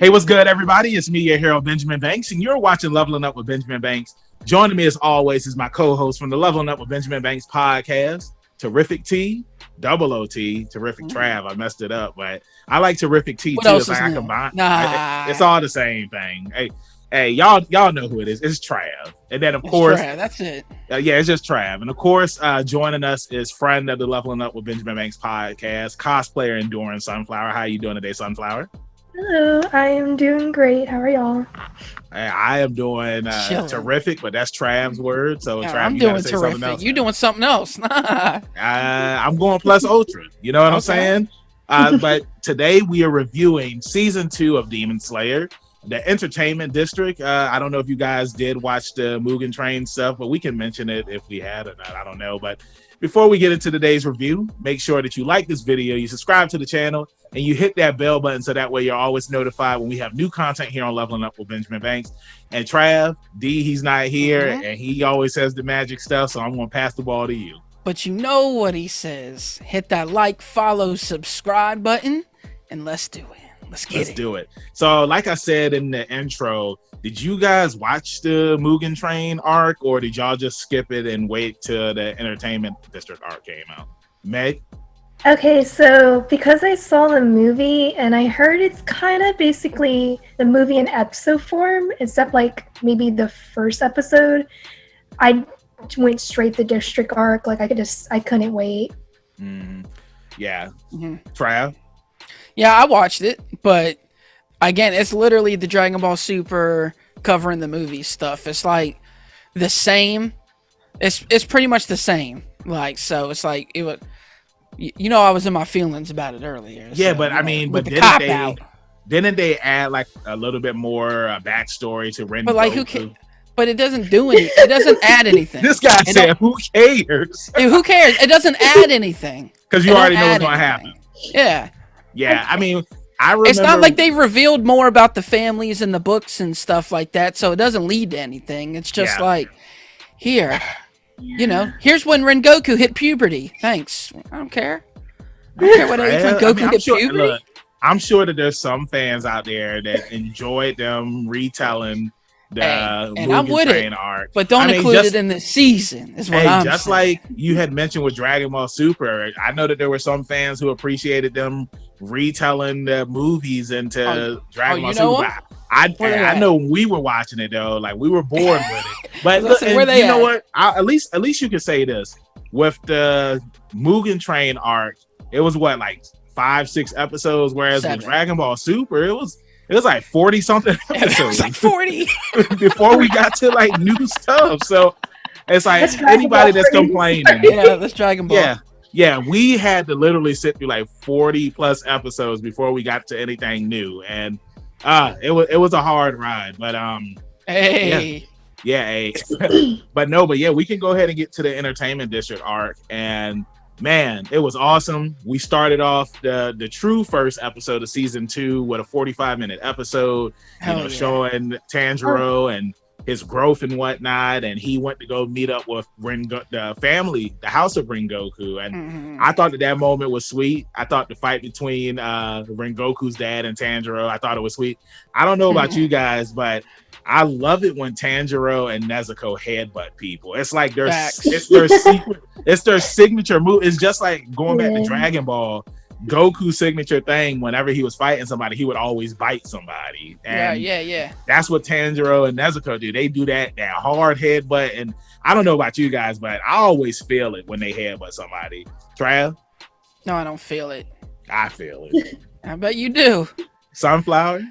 Hey, what's good, everybody? It's me, your hero, Benjamin Banks, and you're watching Leveling Up with Benjamin Banks. Joining me, as always, is my co-host from the Leveling Up with Benjamin Banks podcast, Terrific T, Double OT, Terrific Trav. I messed it up, but I like Terrific T What too. else It's is like I new? combine. Nah, It's all the same thing. Hey, y'all know who it is. It's Trav, and then of it's course, Trav. That's it. yeah, it's just Trav, and of course, joining us is friend of the Leveling Up with Benjamin Banks podcast, cosplayer enduring Sunflower. How you doing today, Sunflower? Hello, I am doing great. How are y'all? I am doing Chilling. terrific, but that's Trav's word. So Yeah, Trav, I'm you gotta doing say something terrific. else. You doing something else? I'm going plus ultra. You know what I'm Okay. saying? But today we are reviewing season 2 of Demon Slayer, the Entertainment District. I don't know if you guys did watch the Mugen Train stuff, but we can mention it if we had or not. I don't know. But before we get into today's review, make sure that you like this video, you subscribe to the channel, and you hit that bell button so that way you're always notified when we have new content here on Leveling Up with Benjamin Banks. And Trav, D, he's not here, and he always says the magic stuff, so I'm going to pass the ball to you. But you know what he says. Hit that like, follow, subscribe button, and let's do it. Let's do it. So, like I said in the intro, did you guys watch the Mugen Train arc, or did y'all just skip it and wait till the Entertainment District arc came out? Meg? Okay, so because I saw the movie and I heard it's kind of basically the movie in episode form, except like maybe the first episode, I went straight to District arc. Like I couldn't wait. Yeah. Mm-hmm. Trav? Yeah, I watched it, but again, it's literally the Dragon Ball Super covering the movie stuff. It's like the same. It's pretty much the same. Like, so it's like it would. You know, I was in my feelings about it earlier. Yeah, so, but I mean, but didn't they add like a little bit more backstory to Ren? But like, who cares? But it doesn't do anything. It doesn't add anything. This guy said, "Who cares?" Who cares? It doesn't add anything because you already know what's going to happen. Yeah. Yeah, I mean, I remember. It's not like they've revealed more about the families in the books and stuff like that, so it doesn't lead to anything. It's just like, here, you know, here's when Rengoku hit puberty. Thanks. I don't care. I don't care what age when Goku hit puberty. Look, I'm sure that there's some fans out there that enjoyed them retelling the Mugen Train arc, but don't include it in the season. Is what I'm just saying. Like you had mentioned with Dragon Ball Super. I know that there were some fans who appreciated them retelling the movies into Dragon Ball Super. I know we were watching it though, like we were bored with it. But look, you know what? At least you can say this with the Mugen Train arc. It was what, like 5-6 episodes, whereas with Dragon Ball Super, it was like 40 something episodes. It was like 40 before we got to like new stuff. So it's like anybody that's complaining. Yeah, that's Dragon Ball. Yeah, we had to literally sit through like 40 plus episodes before we got to anything new, and it was a hard ride. But hey. but yeah, we can go ahead and get to the Entertainment District arc, and man, it was awesome. We started off the true first episode of season 2 with a 45-minute episode, showing Tanjiro and his growth and whatnot, and he went to go meet up with the family, the house of Rengoku, and I thought that moment was sweet. I thought the fight between Rengoku's dad and Tanjiro, I thought it was sweet. I don't know about you guys, but I love it when Tanjiro and Nezuko headbutt people. It's like it's their signature move. It's just like going back to Dragon Ball. Goku's signature thing, whenever he was fighting somebody, he would always bite somebody. And that's what Tanjiro and Nezuko do. They do that hard headbutt. And I don't know about you guys, but I always feel it when they headbutt somebody. Trav? No, I don't feel it. I feel it. I bet you do. Sunflower?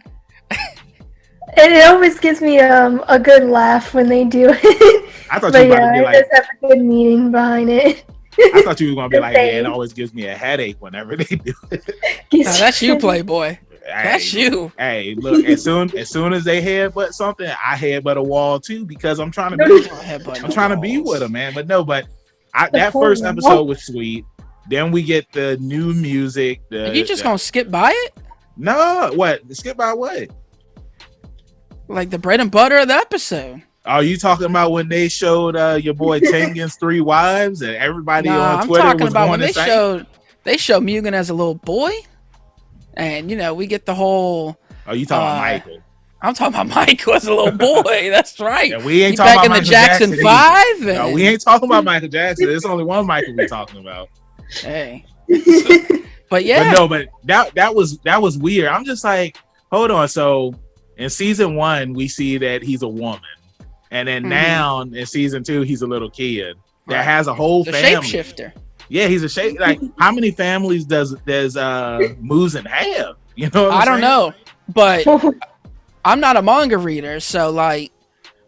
And it always gives me a good laugh when they do it. I thought you were about to be like, it does have a good meaning behind it. I thought you were gonna be like, it always gives me a headache whenever they do it. No, that's you, Playboy. That's you. Hey, look, as soon as they headbutt something, I headbutt a wall too, because I'm trying to be with them, man. But that first episode was sweet. Then we get the new music. Are you just gonna skip by it? No, what? Skip by what? Like the bread and butter of the episode. Are you talking about when they showed your boy Tengen's 3 wives and everybody on Twitter I'm talking was about going when they showed Mugen as a little boy, and we get the whole Oh, you talking about Michael? I'm talking about Michael as a little boy. That's right. And we ain't He talking back about in the Michael Jackson 5. No, we ain't talking about Michael Jackson. There's only one Michael we talking about. Hey. But yeah. But no, but that was weird. I'm just like, hold on. So in season 1, we see that he's a woman. And then now in season 2, he's a little kid that has a whole family. Shapeshifter. Yeah, he's a shape. Like, how many families does Muzan have? You know, I don't know, but I'm not a manga reader, so like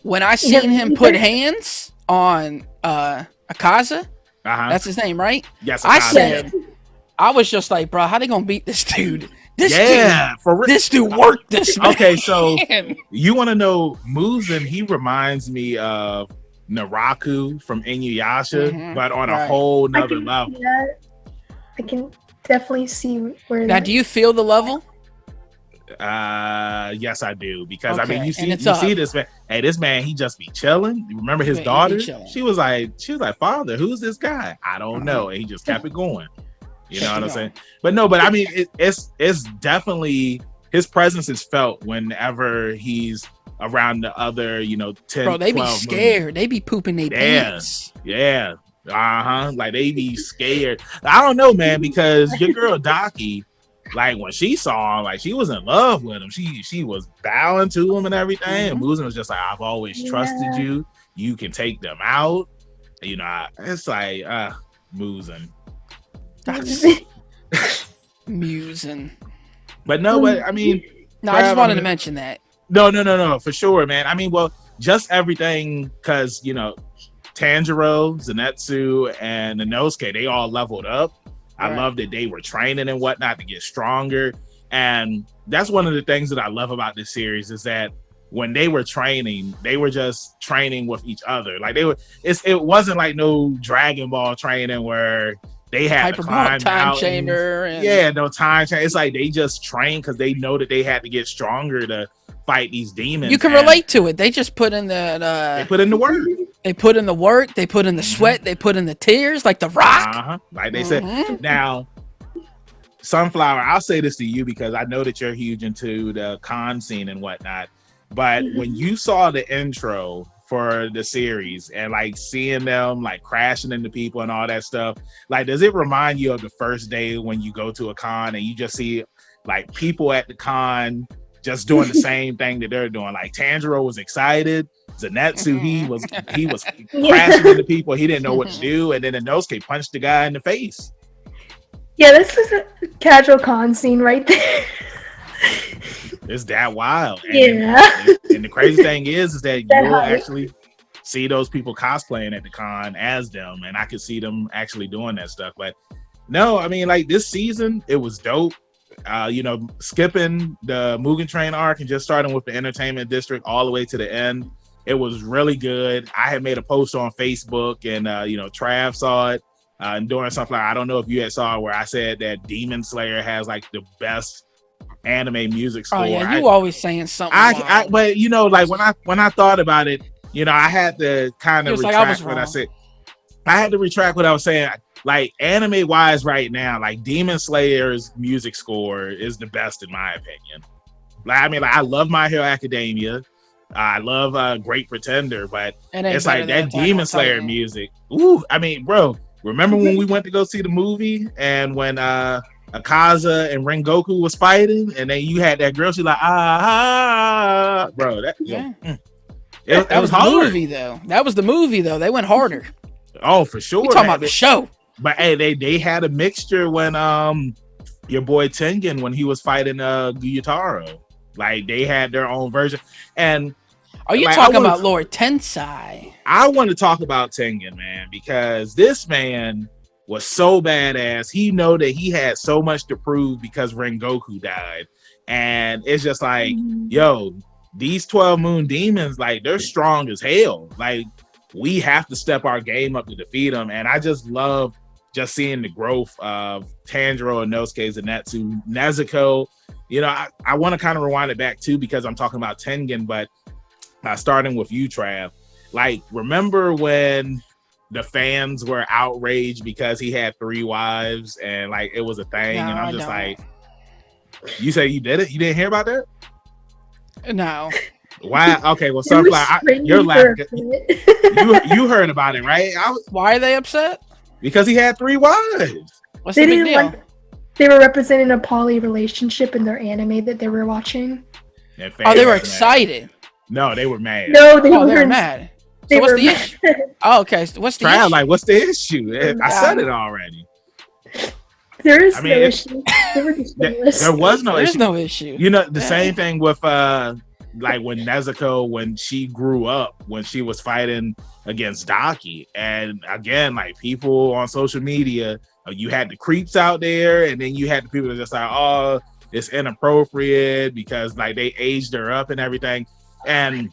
when I seen him put hands on Akaza, that's his name, right? Yes. I was just like, bro, how they gonna beat this dude? This dude worked this man. Okay, so you want to know Muzan? He reminds me of Naraku from Inuyasha, but on a whole nother level. I can definitely see where. Now, do you feel the level? Yes, I do, because I mean, you see this man. Hey, this man, he just be chilling. You remember his daughter? She was like, "Father, who's this guy? I don't know." And he just kept it going. You know what I'm saying? But no, but I mean, it's definitely, his presence is felt whenever he's around the other, 10, bro, they 12 be scared. Movies. They be pooping their pants. Yeah. Like they be scared. I don't know, man, because your girl Docky, like when she saw him, like she was in love with him. She was bowing to him and everything. And Muzan was just like, I've always trusted you. You can take them out. It's like Muzan. Muzan. But no, but I mean, no, I just wanted to mention that. No, for sure, man. I mean, well, just everything, because Tanjiro, Zenitsu, and Inosuke, they all leveled up. I love that they were training and whatnot to get stronger. And that's one of the things that I love about this series, is that when they were training, they were just training with each other. Like it wasn't like no Dragon Ball training where they had to climb time chamber. No time chamber. It's like they just trained because they know that they had to get stronger to fight these demons. You can relate to it. They just put in they put in the work. They put in the work. They put in the sweat. They put in the tears, like The Rock. Like they said. Now, Sunflower, I'll say this to you because I know that you're huge into the con scene and whatnot. But when you saw the intro for the series and like seeing them like crashing into people and all that stuff, like does it remind you of the first day when you go to a con and you just see like people at the con just doing the same thing that they're doing? Like Tanjiro was excited, Zenitsu he was crashing into people, he didn't know what to do, and then Inosuke punched the guy in the face. Yeah, this is a casual con scene right there. It's that wild. And the crazy thing is that you'll actually see those people cosplaying at the con as them, and I could see them actually doing that stuff. But no, I mean, like this season, it was dope. Skipping the Mugen Train arc and just starting with the Entertainment District all the way to the end, it was really good. I had made a post on Facebook, and Trav saw it and doing something like, I don't know if you had saw it, where I said that Demon Slayer has like the best anime music score. Oh yeah, you always saying something. But like when I thought about it, I had to kind of retract what I said. I had to retract what I was saying. Like anime wise, right now, like Demon Slayer's music score is the best in my opinion. Like I mean, like I love My Hero Academia, I love Great Pretender, but it's like that Demon Slayer music. Ooh, I mean, bro, remember when we went to go see the movie and when Akaza and Rengoku was fighting, and then you had that girl, she like bro, that that was hard. The movie though. That was the movie though. They went harder. Oh, for sure. We talking about the show. But hey, they had a mixture when your boy Tengen, when he was fighting Gyutaro, like they had their own version. And are you talking about Lord Tensai? I want to talk about Tengen, man, because this man was so badass. He know that he had so much to prove because Rengoku died. And it's just like, yo, these 12 Moon Demons, like they're strong as hell. Like we have to step our game up to defeat them. And I just love just seeing the growth of Tanjiro, Inosuke, Zenitsu, Neziko. I want to kind of rewind it back too, because I'm talking about Tengen, but starting with you, Trav. Like, remember when the fans were outraged because he had 3 wives and like it was a thing? No, and I'm just like, You say you did it? You didn't hear about that? No. Why? Okay, well, Sunflower, you're laughing. You heard about it, right? Why are they upset? Because he had 3 wives. What's the big deal? They were representing a poly relationship in their anime that they were watching. Oh, they were excited. No, they were mad. No, they were mad. So what's the issue? Oh, okay. So what's the issue? Like, what's the issue? I said it already. There is no issue. There was no issue. There's no issue. You know, the same thing with like when Neziko, when she grew up, when she was fighting against Docky, and again, like people on social media, you had the creeps out there, and then you had the people that just like, oh, it's inappropriate because like they aged her up and everything, and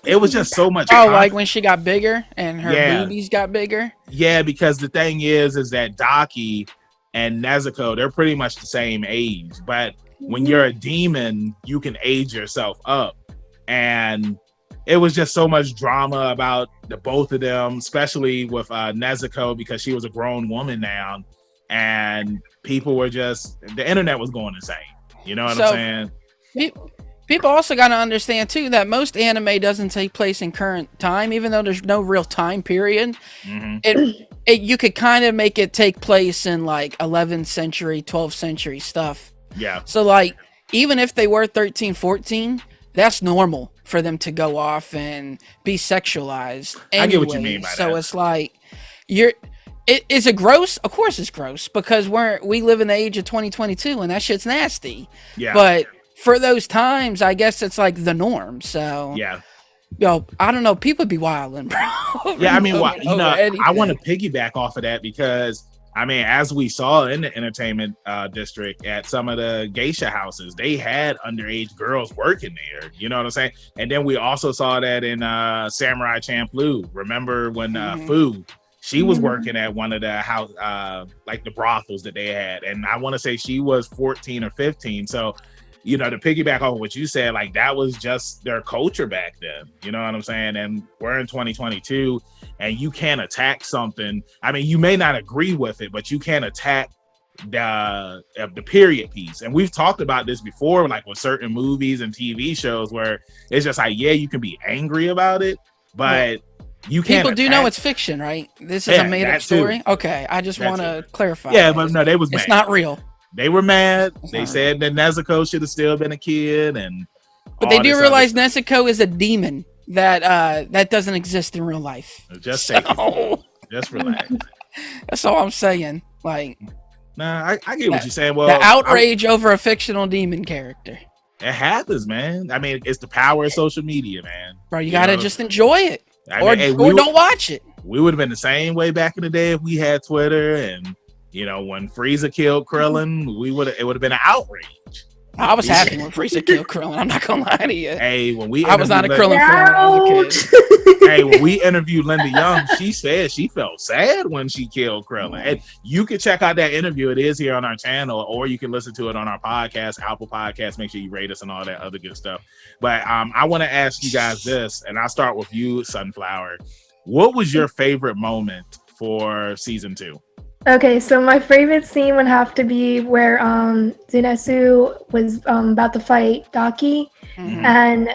it was just so much. Like when she got bigger and her boobies got bigger. Yeah, because the thing is that Docky and Neziko, they're pretty much the same age, but when you're a demon, you can age yourself up. And it was just so much drama about the both of them, especially with Neziko, because she was a grown woman now. And people were just, the internet was going insane. You know what I'm saying? People also got to understand, too, that most anime doesn't take place in current time, even though there's no real time period. Mm-hmm. You could kind of make it take place in like 11th century, 12th century stuff. Yeah. So like, even if they were 13, 14, that's normal for them to go off and be sexualized. Anyway. I get what you mean by that. So it's like, is it gross? Of course it's gross, because we live in the age of 2022 and that shit's nasty. Yeah. But for those times, I guess it's like the norm. So yeah. I don't know. People be wilding, bro. Yeah, I mean, I want to piggyback off of that because, I mean, as we saw in the entertainment district at some of the geisha houses, they had underage girls working there. You know what I'm saying? And then we also saw that in Samurai Champloo. Remember when Fu, she was working at one of the house, like the brothels that they had. And I want to say she was 14 or 15. So, you know, to piggyback off what you said, like that was just their culture back then. You know what I'm saying? And we're in 2022 and you can't attack something. I mean, you may not agree with it, but you can't attack the period piece. And we've talked about this before, like with certain movies and TV shows where it's just like, yeah, you can be angry about it, but you can't. People do know it's fiction, right? This is a made up story. Too. Okay. I just want to clarify. Yeah, but no, they was mad. It's not real. They were mad. They said that Neziko should have still been a kid, but they do realize Neziko is a demon that doesn't exist in real life. Just just relax. That's all I'm saying. Like, nah, I get what you're saying. Well, the outrage over a fictional demon character. It happens, man. I mean, it's the power of social media, man. Bro, you gotta just enjoy it, or don't watch it. We would have been the same way back in the day if we had Twitter and. You know, when Frieza killed Krillin, it would have been an outrage. I was happy when Frieza killed Krillin. I'm not gonna lie to you. Hey, I was not a Krillin fan when I was a kid. Hey, when we interviewed Linda Young, she said she felt sad when she killed Krillin. And you can check out that interview. It is here on our channel, or you can listen to it on our podcast, Apple Podcasts. Make sure you rate us and all that other good stuff. But I want to ask you guys this, and I'll start with you, Sunflower. What was your favorite moment for season 2? Okay, so my favorite scene would have to be where Zenitsu was about to fight Docky, and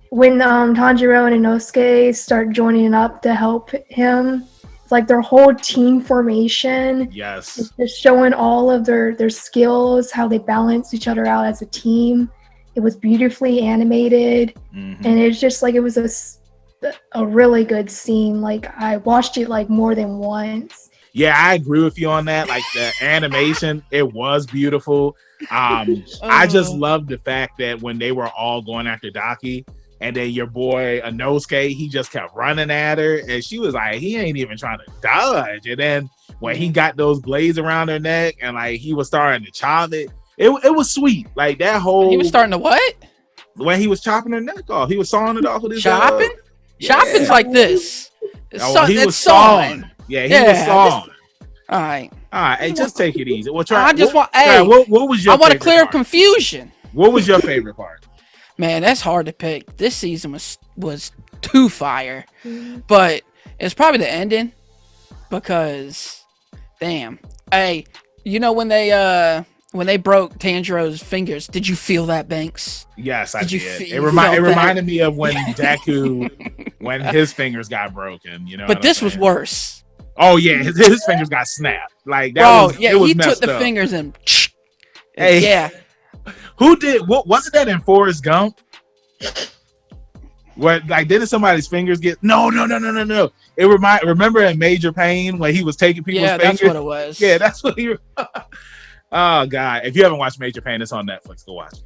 when Tanjiro and Inosuke start joining up to help him. It's like their whole team formation. Yes. It's just showing all of their skills, how they balance each other out as a team. It was beautifully animated, and it's just like it was a really good scene. Like I watched it like more than once. Yeah, I agree with you on that. Like the animation, it was beautiful. I just love the fact that when they were all going after Docky, and then your boy Inosuke, he just kept running at her, and she was like, he ain't even trying to dodge. And then when he got those blades around her neck, and like he was starting to chop it was sweet. Like that whole. He was starting to what? When he was chopping her neck off, he was sawing it off with his chopping. Chopping's like this. He was sawing. Yeah, he was sawing. All right. Hey, just take it easy. What was your? I want to clear up confusion. What was your favorite part? Man, that's hard to pick. This season was too fire, but it's probably the ending because, damn. Hey, you know when they when they broke Tanjiro's fingers, did you feel that, Banks? Yes, I did. It reminded me of when Deku, when his fingers got broken. You know, but this was worse. Oh yeah, his fingers got snapped. Like that was yeah, it was he messed took the up. fingers and Hey, yeah. Who did what? Wasn't that in Forrest Gump? What, like, didn't somebody's fingers get? No. It remember in Major Pain when he was taking people's fingers? That's what it was. Yeah, that's what he. Oh God! If you haven't watched Major Pain, it's on Netflix. Go watch it.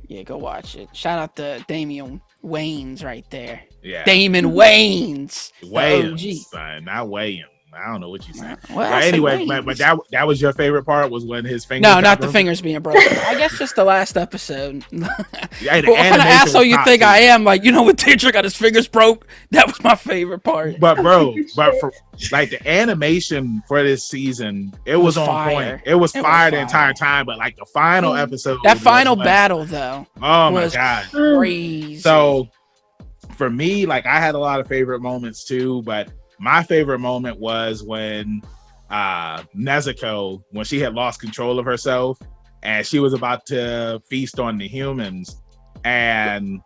Yeah, go watch it. Shout out to Damian Wayans right there. Yeah, Damon Wayans. Wayans, son, not Wayans. I don't know what you said. Well, but anyway, but that was your favorite part, was when his fingers. No, not the fingers being broken. I guess just the last episode. Yeah, what kind of asshole you think I am? Like, you know, when Teacher got his fingers broke, that was my favorite part. But bro, for like the animation for this season, it was on fire. point. It was fire the entire time. But like the final episode, that final battle though, oh my God, crazy. So for me, like, I had a lot of favorite moments too, but my favorite moment was when Nezuko, when she had lost control of herself and she was about to feast on the humans, and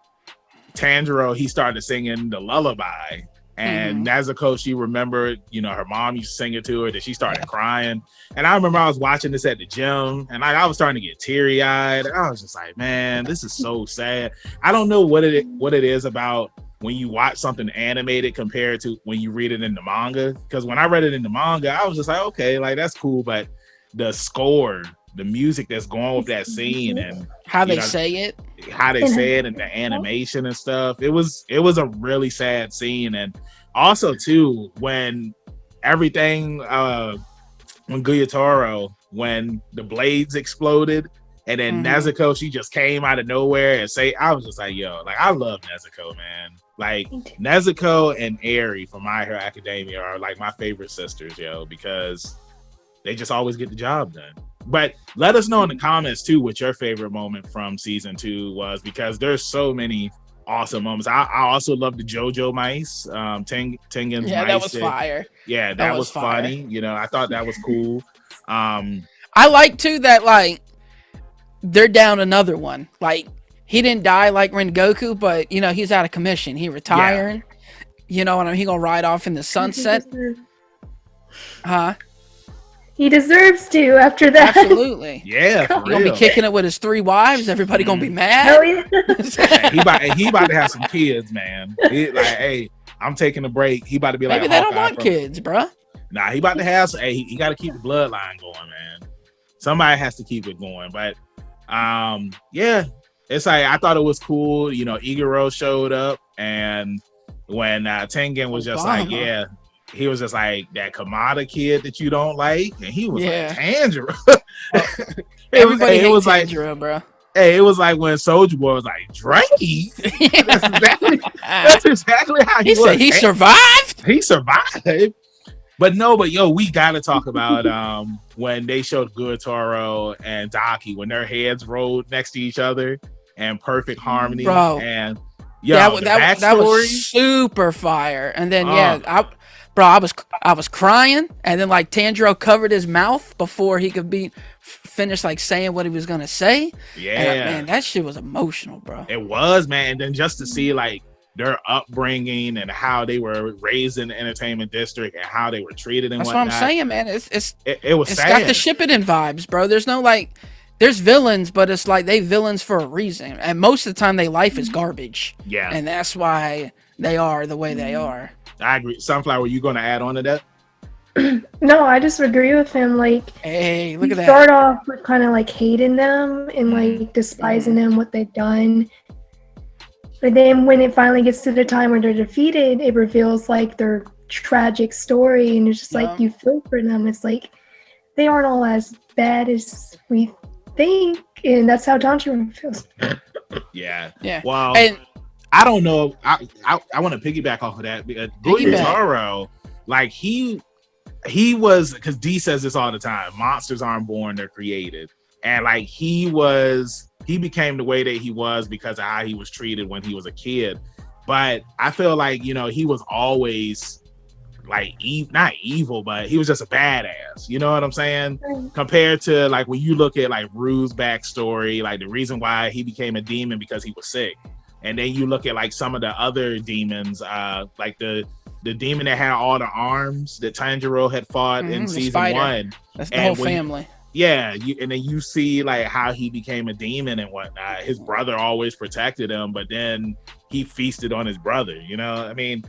Tanjiro, he started singing the lullaby, and Nezuko, she remembered, you know, her mom used to sing it to her, that she started crying. And I remember I was watching this at the gym, and I was starting to get teary-eyed. I was just like, man, this is so sad. I don't know what it is about when you watch something animated compared to when you read it in the manga. Because when I read it in the manga, I was just like, okay, like, that's cool, but the score, the music that's going with that scene, and how they say it, and the animation and stuff, it was a really sad scene. And also too, when everything when Gyutaro, when the blades exploded, and then Nezuko, she just came out of nowhere and I was just like, yo, like, I love Nezuko, man. Like, Nezuko and Eri from My Hero Academia are like my favorite sisters, yo, because they just always get the job done. But let us know in the comments too what your favorite moment from season 2 was, because there's so many awesome moments. I also love the JoJo mice, Tengen's mice. Yeah, that was fire. Yeah, that was funny. You know, I thought that was cool. I like too that, like, they're down another one. Like, he didn't die like Rengoku, but, you know, he's out of commission. He retiring. Yeah. You know what I mean? He gonna ride off in the sunset. Huh? He deserves to after that. Absolutely. Yeah, he's gonna be kicking it with his 3 wives. Everybody gonna be mad. Hell yeah. he about to have some kids, man. Like, hey, I'm taking a break. He about to be like, maybe they don't want kids, bro. Nah, he about to have some. Hey, he got to keep the bloodline going, man. Somebody has to keep it going. But yeah, it's like, I thought it was cool. You know, Iguro showed up, and when Tengen was just like, yeah. He was just like, that Kamada kid that you don't like, and he was like, Tanjiro. Everybody hates Tanjiro, bro. Hey, it was like when Soulja Boy was like, Dranky. That's exactly how he was. Said he survived. He survived. But yo, we gotta talk about when they showed Gyutaro and Docky, when their heads rolled next to each other in perfect harmony, bro. And that was super fire. And then I was crying, and then like Tanjiro covered his mouth before he could finish like saying what he was gonna say. Yeah, and, man, that shit was emotional, bro. It was, man. And then just to see like their upbringing and how they were raised in the entertainment district and how they were treated and that's whatnot. What I'm saying, man. It was sad. Got the Shippuden vibes, bro. There's no like. There's villains, but it's like they villains for a reason, and most of the time, their life is garbage. Yeah, and that's why they are the way they are. I agree. Sunflower, you going to add on to that? No, I just agree with him. Like, hey, look at that. Start off with kind of like hating them and like despising them, what they've done. But then when it finally gets to the time where they're defeated, it reveals like their tragic story, and it's just like you feel for them. It's like they aren't all as bad as we think, and that's how Tanjiro feels. Yeah. Well, and I don't know. I want to piggyback off of that because Gyutaro, like he was, because D says this all the time. Monsters aren't born; they're created. And like he became the way that he was because of how he was treated when he was a kid. But I feel like, you know, he was always like not evil, but he was just a badass. You know what I'm saying? Compared to like when you look at like Rue's backstory, like the reason why he became a demon because he was sick, and then you look at like some of the other demons, like the demon that had all the arms that Tanjiro had fought in season 1. That's the whole family. Yeah, and then you see like how he became a demon and whatnot. His brother always protected him, but then he feasted on his brother. You know, I mean,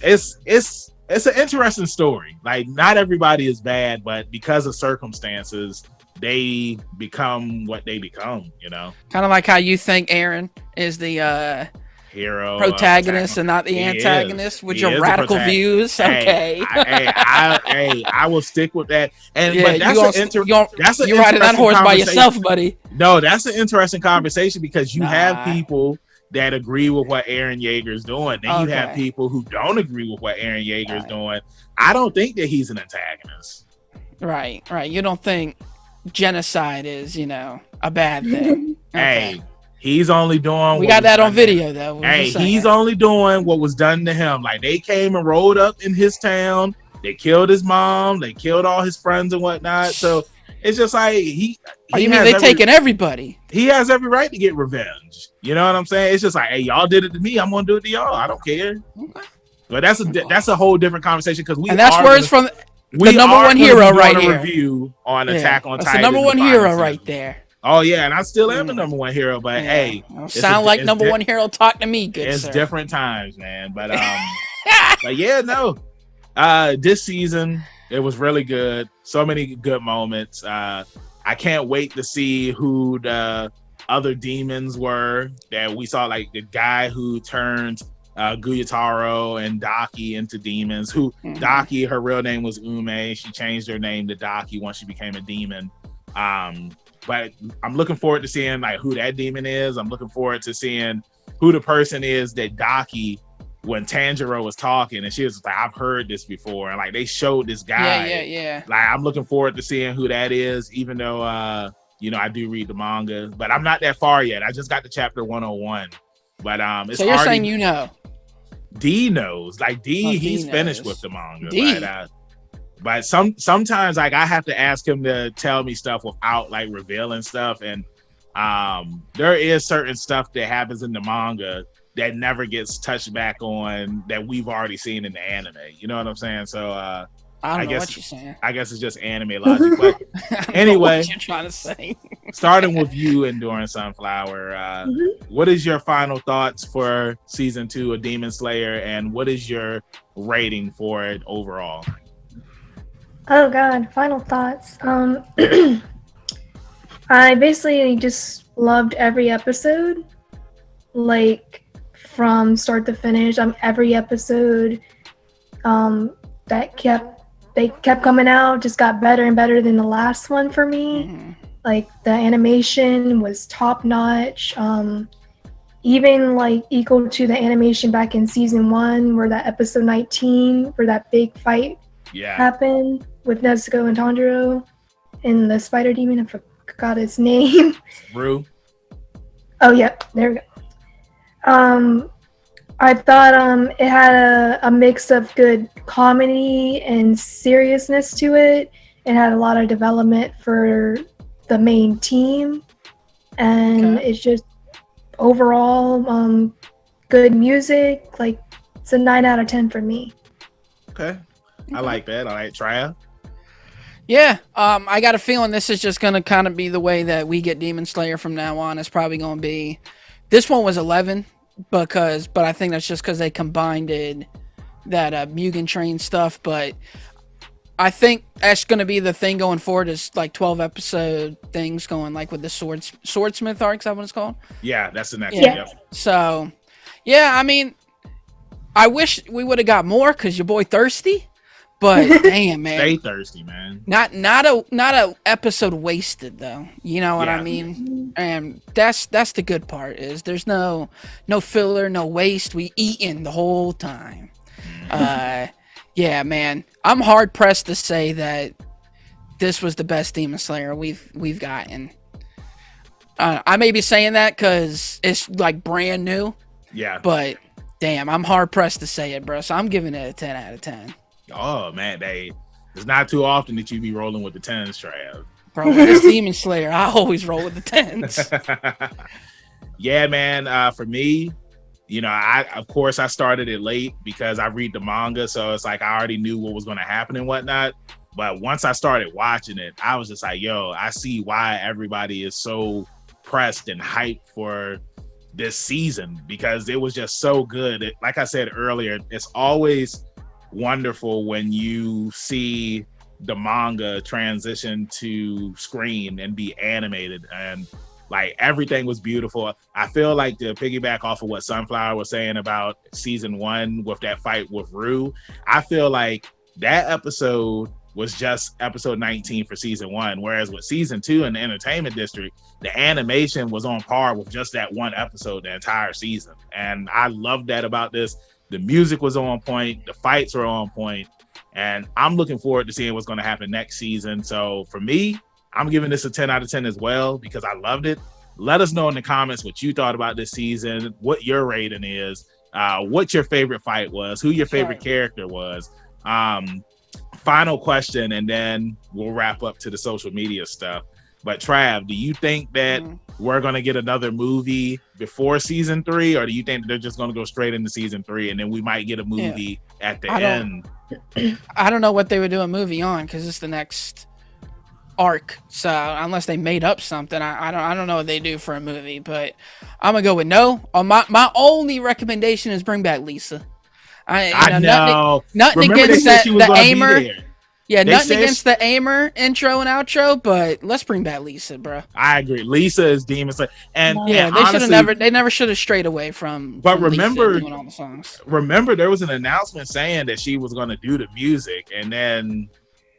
it's an interesting story. Like, not everybody is bad, but because of circumstances, they become what they become. You know, kind of like how you think Eren is the hero protagonist and not the antagonist with your radical views. Okay, I will stick with that. And yeah, but you're riding that horse by yourself, buddy. No, that's an interesting conversation because you have people that agree with what Eren Yeager's doing. Then you have people who don't agree with what Eren Yeager's doing. I don't think that he's an antagonist. Right. You don't think genocide is, a bad thing. Hey, he's only doing. We got that on video, though. Hey, he's only doing what was done to him. Like, they came and rolled up in his town. They killed his mom. They killed all his friends and whatnot. So it's just like you mean they taking everybody? He has every right to get revenge. You know what I'm saying? It's just like, hey, y'all did it to me. I'm gonna do it to y'all. I don't care. Okay. But that's a whole different conversation because that's words from the number one hero right here. Review on Attack on Titan. That's the number one hero right there. Oh yeah, and I still am the number one hero. But hey, sound like number one hero. Talk to me, good It's sir. Different times, man. But but yeah, no. This season it was really good. So many good moments. I can't wait to see who the other demons were that we saw, like the guy who turned Guyotaro and Docky into demons. Docky, her real name was Ume. She changed her name to Docky once she became a demon. But I'm looking forward to seeing like who that demon is. I'm looking forward to seeing who the person is that Docky, when Tanjiro was talking and she was like, I've heard this before, and like they showed this guy. Yeah. Like, I'm looking forward to seeing who that is, even though I do read the manga, but I'm not that far yet. I just got to chapter 101. But it's so you're saying D knows. Like he's finished with the manga. But sometimes like I have to ask him to tell me stuff without like revealing stuff. And there is certain stuff that happens in the manga that never gets touched back on that we've already seen in the anime. You know what I'm saying? So I guess what you're saying. I guess it's just anime logic. But anyway, what you're trying to say. Starting with you, Enduring Sunflower, what is your final thoughts for season 2 of Demon Slayer, and what is your rating for it overall? Oh God, final thoughts. I basically just loved every episode, like from start to finish. Every episode they kept coming out, just got better and better than the last one for me. Like the animation was top notch, even like equal to the animation back in season 1, where that episode 19, where that big fight happened with Nezuko and Tanjiro and the spider demon. I forgot his name. Rue. Oh yeah, there we go. I thought it had a mix of good comedy and seriousness to it. It had a lot of development for the main team, and it's just overall good music. Like, it's a 9 out of 10 for me. Okay. I like that. I like Trav. Yeah, I got a feeling this is just gonna kind of be the way that we get Demon Slayer from now on. It's probably gonna be, this one was 11 but I think that's just because they combined that Mugen Train stuff. But I think that's gonna be the thing going forward, is like 12 episode things going, like with the Swordsmith arc. Is that what it's called? Yeah, that's the next one. Yep. So, yeah, I mean, I wish we would have got more because your boy thirsty. But damn, man, stay thirsty, man. Not a episode wasted though. You know what I mean? And that's the good part, is there's no filler, no waste. We eating the whole time. Yeah, man, I'm hard pressed to say that this was the best Demon Slayer we've gotten. I may be saying that because it's like brand new. Yeah. But damn, I'm hard pressed to say it, bro. So I'm giving it a 10 out of 10. Oh man, it's not too often that you be rolling with the tens, Trav. Bro, with this Demon Slayer, I always roll with the tens. Yeah, man. For me, of course I started it late because I read the manga, so it's like I already knew what was going to happen and whatnot. But once I started watching it, I was just like, yo, I see why everybody is so pressed and hyped for this season, because it was just so good. Like I said earlier, it's always wonderful when you see the manga transition to screen and be animated, and like everything was beautiful. I feel like, to piggyback off of what Sunflower was saying about season 1 with that fight with Rue, I feel like that episode was just episode 19 for season 1, whereas with season 2 in the entertainment district, the animation was on par with just that one episode the entire season. And I love that about this. The music was on point, the fights were on point, and I'm looking forward to seeing what's going to happen next season. So for me, I'm giving this a 10 out of 10 as well, because I loved it. Let us know in the comments what you thought about this season, what your rating is, what your favorite fight was, who your favorite character was. Final question, and then we'll wrap up to the social media stuff. But Trav, do you think that we're going to get another movie before season 3, or do you think they're just going to go straight into season 3 and then we might get a movie at the end? I don't know what they would do a movie on, because it's the next arc. So unless they made up something, I don't know what they do for a movie. But I'm gonna go with no. My only recommendation is bring back Lisa. I know. Nothing against the Aimer. Yeah, nothing against the Aimer intro and outro, but let's bring back Lisa, bro. I agree. Lisa is Demon Slayer, and yeah, they should have never should have strayed away from. But remember, doing all the songs. Remember, there was an announcement saying that she was going to do the music, and then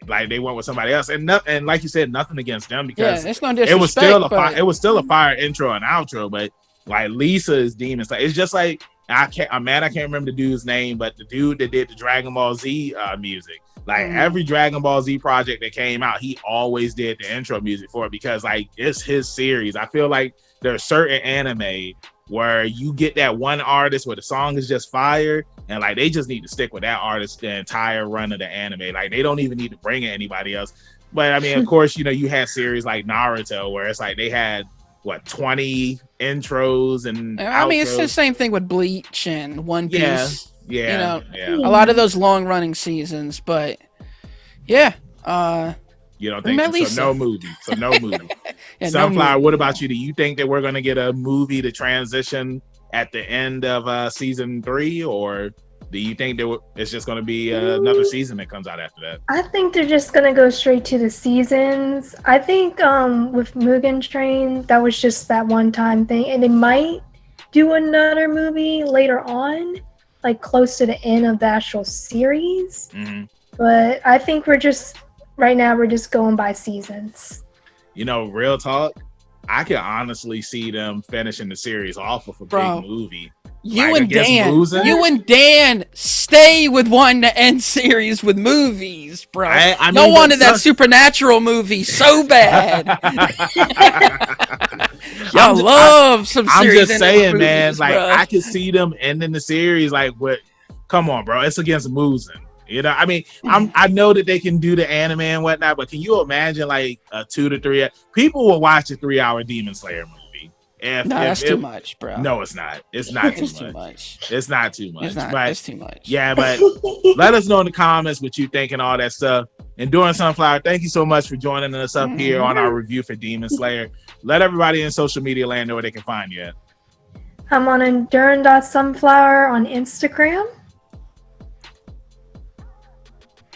like they went with somebody else, and like you said, nothing against them, because it's no disrespect, it was still a fire intro and outro, but like Lisa is Demon Slayer. It's just like I'm mad I can't remember the dude's name, but the dude that did the Dragon Ball Z music. Like every Dragon Ball Z project that came out, he always did the intro music for it, because like it's his series. I feel like there's certain anime where you get that one artist where the song is just fire, and like they just need to stick with that artist the entire run of the anime. Like they don't even need to bring in anybody else. But I mean, of course, you had series like Naruto where it's like they had 20 intros and I mean, it's the same thing with Bleach and One Piece. Yeah. A lot of those long running seasons, but yeah. You don't think so? No movie. Sunflower, what about you? Do you think that we're going to get a movie to transition at the end of season 3, or do you think that it's just going to be another season that comes out after that? I think they're just going to go straight to the seasons. I think with Mugen Train, that was just that one-time thing, and they might do another movie later on, like close to the end of the actual series. Mm-hmm. But I think right now we're just going by seasons. Real talk, I can honestly see them finishing the series off with a big movie. You and Dan stay with wanting to end series with movies, bro. I mean, wanted that Supernatural movie so bad. Y'all love some series. I'm just saying, man. Like, I could see them ending the series. Like, what? Come on, bro. It's against Muzen. I mean, I know that they can do the anime and whatnot, but can you imagine like a 2 to 3? People will watch a 3-hour Demon Slayer movie. That's too much, bro. No, it's not. It's not too much. It's not too much. It's too much. Yeah, but let us know in the comments what you think and all that stuff. Enduring Sunflower, thank you so much for joining us up here on our review for Demon Slayer. Let everybody in social media land know where they can find you at. I'm on enduring.sunflower on Instagram.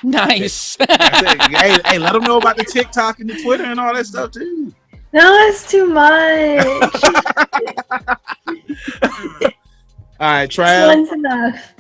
Nice. Hey, let them know about the TikTok and the Twitter and all that stuff too. No, it's too much. All right, Trav. One's enough.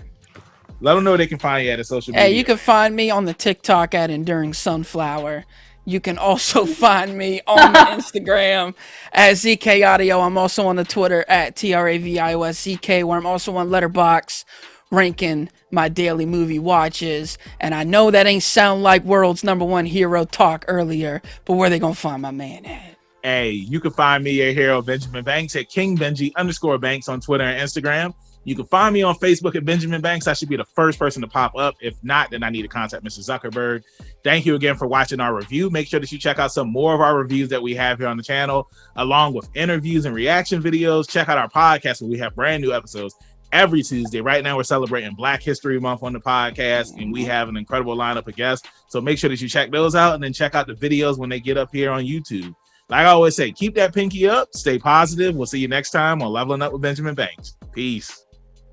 Let them know where they can find you at social media. Hey, you can find me on the TikTok at Enduring Sunflower. You can also find me on the Instagram at ZK Audio. I'm also on the Twitter at TRAVIOSZK, where I'm also on Letterboxd ranking my daily movie watches. And I know that ain't sound like world's #1 hero talk earlier, but where they gonna find my man at? Hey, you can find me, your hero, Benjamin Banks, at KingBenji_Banks on Twitter and Instagram. You can find me on Facebook at Benjamin Banks. I should be the first person to pop up. If not, then I need to contact Mr. Zuckerberg. Thank you again for watching our review. Make sure that you check out some more of our reviews that we have here on the channel, along with interviews and reaction videos. Check out our podcast where we have brand new episodes every Tuesday. Right now, we're celebrating Black History Month on the podcast, and we have an incredible lineup of guests. So make sure that you check those out, and then check out the videos when they get up here on YouTube. Like I always say, keep that pinky up, stay positive. We'll see you next time on Leveling Up with Benjamin Banks. Peace.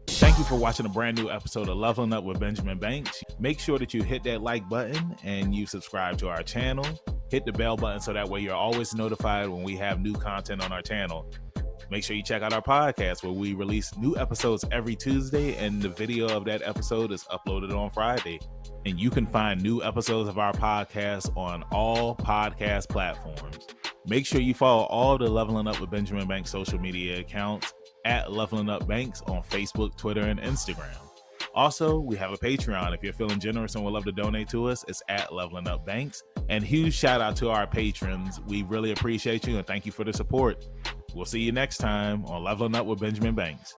Thank you for watching a brand new episode of Leveling Up with Benjamin Banks. Make sure that you hit that like button and you subscribe to our channel. Hit the bell button so that way you're always notified when we have new content on our channel. Make sure you check out our podcast where we release new episodes every Tuesday, and the video of that episode is uploaded on Friday. And you can find new episodes of our podcast on all podcast platforms. Make sure you follow all the Leveling Up with Benjamin Banks social media accounts at Leveling Up Banks on Facebook, Twitter, and Instagram. Also, we have a Patreon. If you're feeling generous and would love to donate to us, it's at Leveling Up Banks. And huge shout out to our patrons. We really appreciate you and thank you for the support. We'll see you next time on Leveling Up with Benjamin Banks.